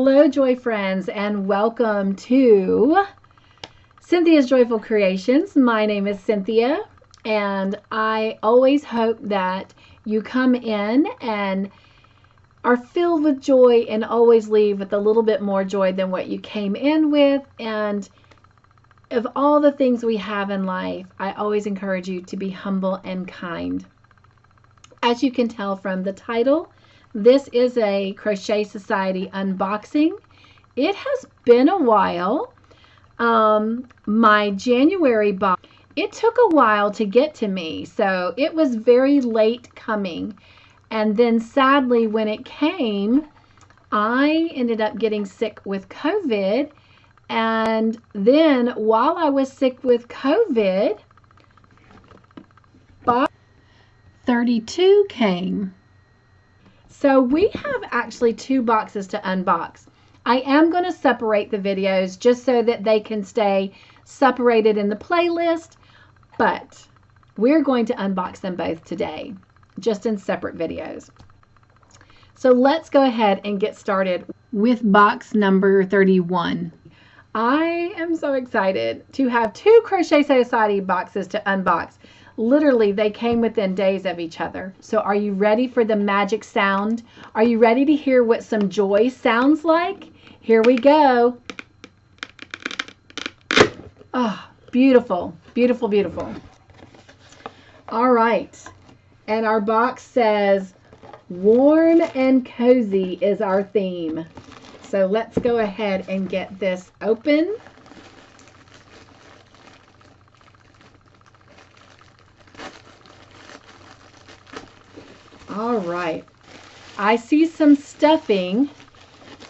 Hello, Joy friends, and welcome to Cynthia's Joyful Creations. My name is Cynthia, and I always hope that you come in and are filled with joy and always leave with a little bit more joy than what you came in with. And of all the things we have in life, I always encourage you to be humble and kind. As you can tell from the title, this is a Crochet Society unboxing. It has been a while. My January box, it took a while to get to me, so it was very late coming. And then sadly, when it came, I ended up getting sick with COVID. And then while I was sick with COVID, box 32 came. So we have actually 2 boxes to unbox. I am going to separate the videos just so that they can stay separated in the playlist, but we're going to unbox them both today, just in separate videos. So let's go ahead and get started with box number 31. I am so excited to have 2 Crochet Society boxes to unbox. Literally, they came within days of each other. So are you ready for the magic sound? Are you ready to hear what some joy sounds like? Here we go. Oh, beautiful, beautiful, beautiful. All right. And our box says, warm and cozy is our theme. So let's go ahead and get this open. All right, I see some stuffing,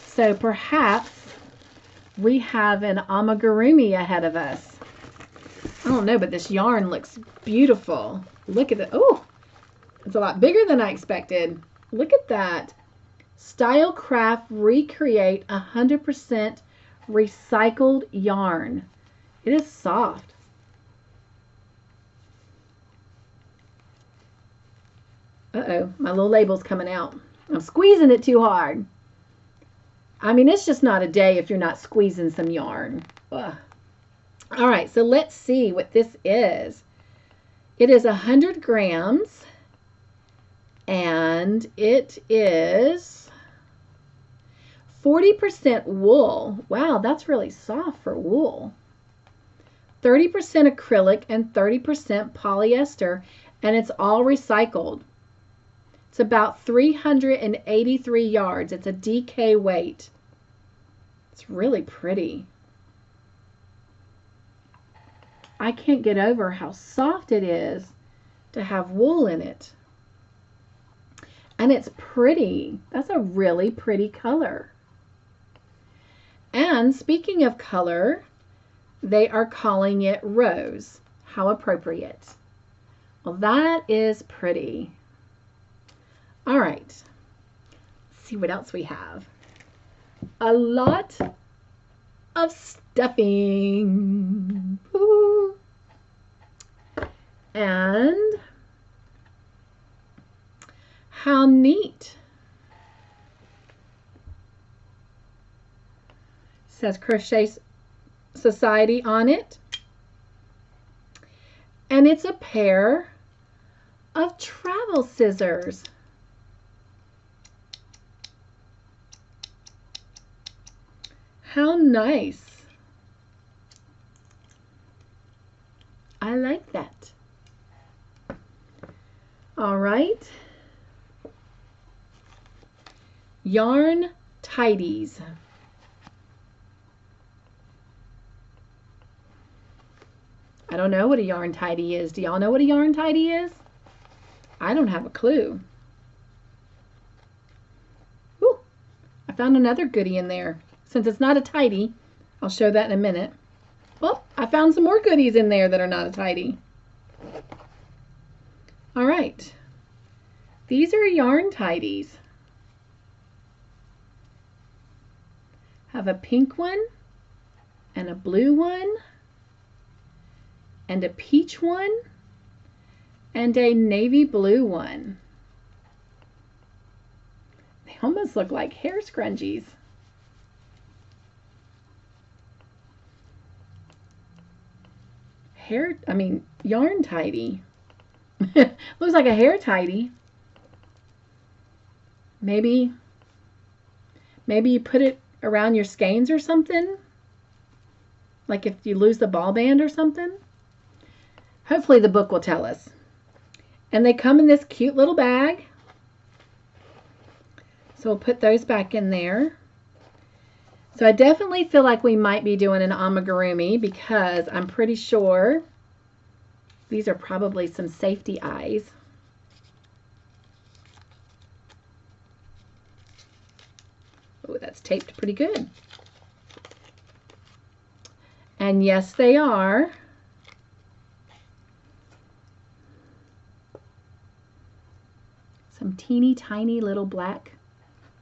so perhaps we have an amigurumi ahead of us. I don't know, but this yarn looks beautiful. Look at it. Oh, it's a lot bigger than I expected. Look at that. Stylecraft Recreate 100% recycled yarn. It is soft. Uh-oh, my little label's coming out. I'm squeezing it too hard. I mean, it's just not a day if you're not squeezing some yarn. Ugh. All right, so let's see what this is. It is 100 grams, and it is 40% wool. Wow, that's really soft for wool. 30% acrylic and 30% polyester, and it's all recycled. It's about 383 yards. It's a DK weight. It's really pretty. I can't get over how soft it is to have wool in it. And it's pretty. That's a really pretty color. And speaking of color, they are calling it rose. How appropriate. Well, that is pretty. All right, let's see what else we have. A lot of stuffing. Ooh. And how neat. It says Crochet Society on it. And it's a pair of travel scissors. How nice. I like that. All right. Yarn Tidies. I don't know what a yarn tidy is. Do y'all know what a yarn tidy is? I don't have a clue. Ooh, I found another goodie in there. Since it's not a tidy, I'll show that in a minute. Well, I found some more goodies in there that are not a tidy. All right. These are yarn tidies. Have a pink one and a blue one and a peach one and a navy blue one. They almost look like hair scrunchies. yarn tidy. Looks like a hair tidy. Maybe you put it around your skeins or something. Like if you lose the ball band or something. Hopefully the book will tell us. And they come in this cute little bag. So we'll put those back in there. So I definitely feel like we might be doing an amigurumi because I'm pretty sure these are probably some safety eyes. Oh, that's taped pretty good. And yes, they are. Some teeny tiny little black,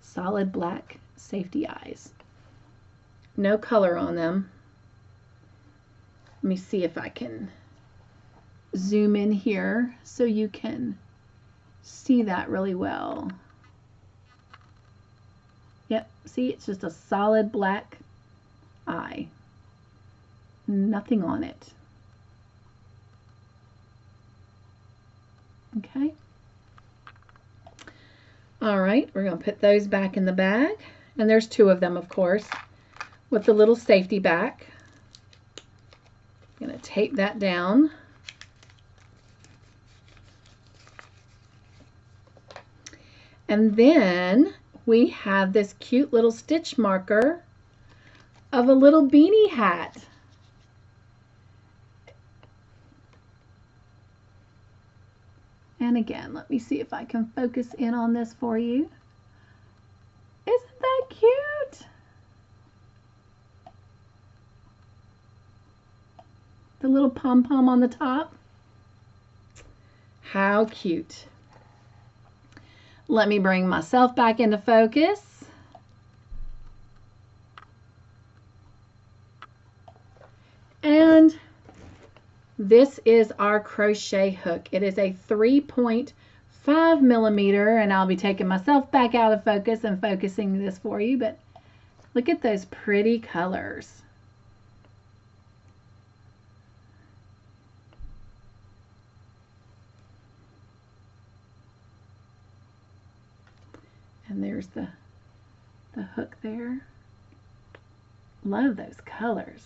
solid black safety eyes. No color on them. Let me see if I can zoom in here so you can see that really well. Yep, see, it's just a solid black eye. Nothing on it. Okay. All right, we're going to put those back in the bag. And there's two of them, of course, with the little safety back. I'm going to tape that down. And then we have this cute little stitch marker of a little beanie hat. And again, let me see if I can focus in on this for you. Isn't that cute? The little pom-pom on the top. How cute. Let me bring myself back into focus. And this is our crochet hook. It is a 3.5 millimeter, and I'll be taking myself back out of focus and focusing this for you, but look at those pretty colors. And there's the hook there. Love those colors.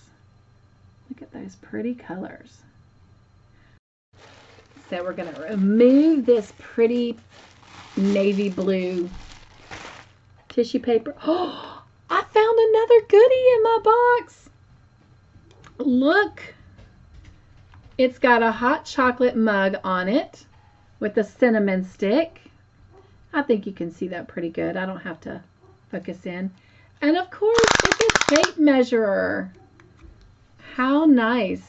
Look at those pretty colors. So we're going to remove this pretty navy blue tissue paper. Oh, I found another goodie in my box. Look. It's got a hot chocolate mug on it with a cinnamon stick. I think you can see that pretty good. I don't have to focus in. And of course, it's a tape measure. How nice.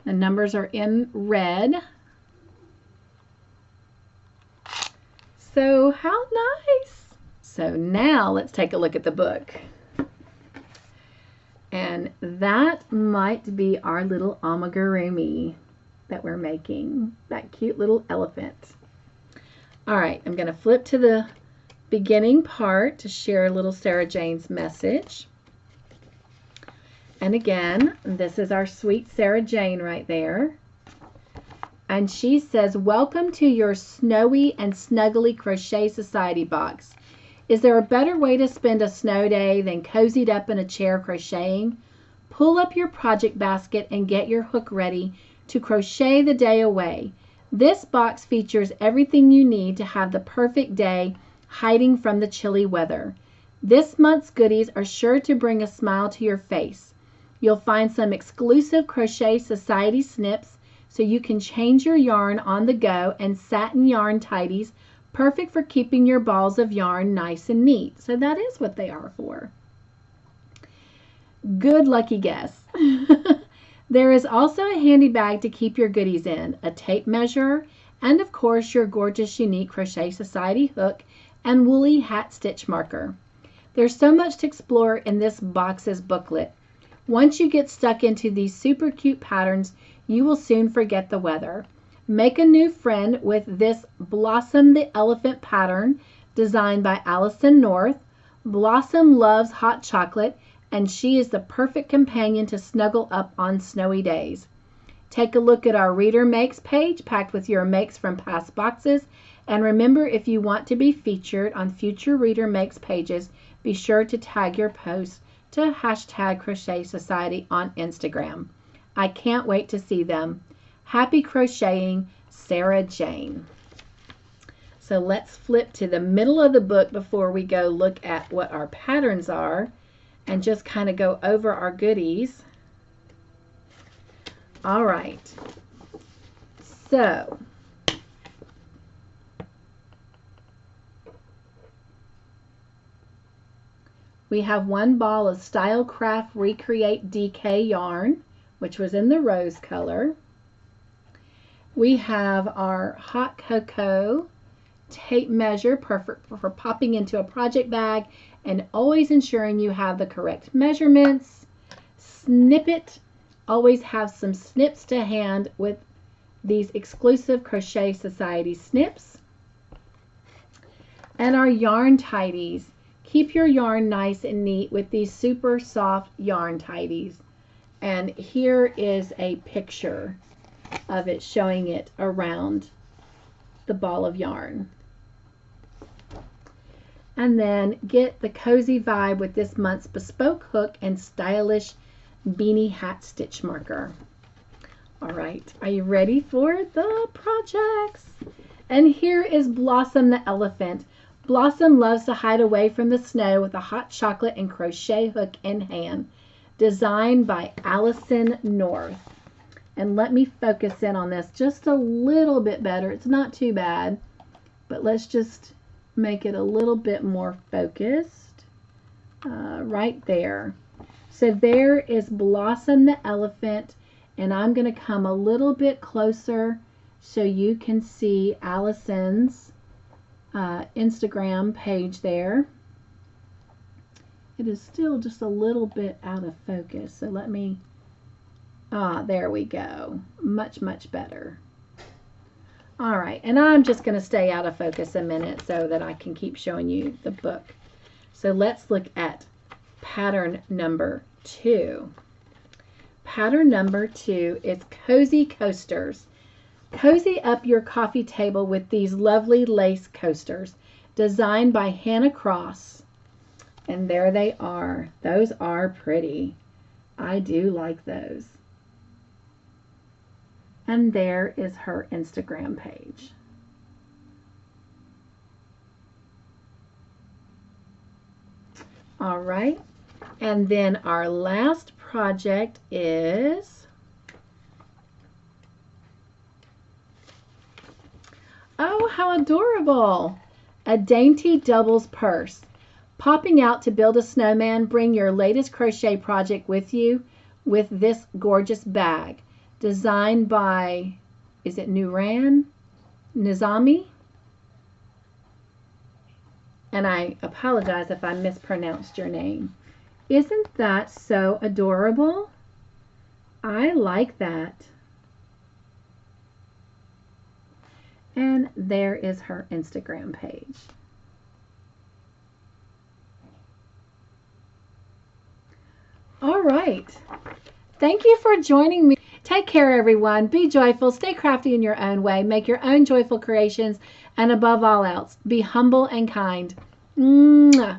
The numbers are in red. So how nice. So now let's take a look at the book. And that might be our little amigurumi that we're making. That cute little elephant. All right, I'm going to flip to the beginning part to share a little Sarah Jane's message. And again, this is our sweet Sarah Jane right there. And she says, welcome to your snowy and snuggly Crochet Society box. Is there a better way to spend a snow day than cozied up in a chair crocheting? Pull up your project basket and get your hook ready to crochet the day away. This box features everything you need to have the perfect day hiding from the chilly weather. This month's goodies are sure to bring a smile to your face. You'll find some exclusive Crochet Society snips so you can change your yarn on the go, and satin yarn tidies, perfect for keeping your balls of yarn nice and neat. So that is what they are for. Good lucky guess. There is also a handy bag to keep your goodies in, a tape measure, and of course your gorgeous unique Crochet Society hook and woolly hat stitch marker. There's so much to explore in this box's booklet. Once you get stuck into these super cute patterns, you will soon forget the weather. Make a new friend with this Blossom the Elephant pattern designed by Allison North. Blossom loves hot chocolate, and she is the perfect companion to snuggle up on snowy days. Take a look at our Reader Makes page packed with your makes from past boxes. And remember, if you want to be featured on future Reader Makes pages, be sure to tag your posts to hashtag Crochet Society on Instagram. I can't wait to see them. Happy crocheting, Sarah Jane. So let's flip to the middle of the book before we go look at what our patterns are and just kind of go over our goodies. All right. So we have one ball of Stylecraft Recreate DK yarn, which was in the rose color. We have our hot cocoa tape measure, perfect for popping into a project bag and always ensuring you have the correct measurements. Snippet, always have some snips to hand with these exclusive Crochet Society snips. And our yarn tidies. Keep your yarn nice and neat with these super soft yarn tidies. And here is a picture of it showing it around the ball of yarn. And then get the cozy vibe with this month's bespoke hook and stylish Beanie Hat stitch marker. All right, are you ready for the projects? And here is Blossom the elephant. Blossom loves to hide away from the snow with a hot chocolate and crochet hook in hand. Designed by Allison North. And let me focus in on this just a little bit better. It's not too bad, but let's just make it a little bit more focused right there. So there is Blossom the elephant, and I'm going to come a little bit closer so you can see Allison's Instagram page there. It is still just a little bit out of focus, so let me, there we go. Much, much better. All right, and I'm just going to stay out of focus a minute so that I can keep showing you the book. So let's look at pattern number 2. Pattern number 2 is Cozy Coasters. Cozy up your coffee table with these lovely lace coasters designed by Hannah Cross. And there they are. Those are pretty. I do like those. And there is her Instagram page. All right. And then our last project is, oh, how adorable. A dainty doubles purse. Popping out to build a snowman, bring your latest crochet project with you with this gorgeous bag. Designed by, is it Nuran Nizami? And I apologize if I mispronounced your name. Isn't that so adorable? I like that. And there is her Instagram page. All right. Thank you for joining me. Take care, everyone. Be joyful. Stay crafty in your own way. Make your own joyful creations. And above all else, be humble and kind. Mwah.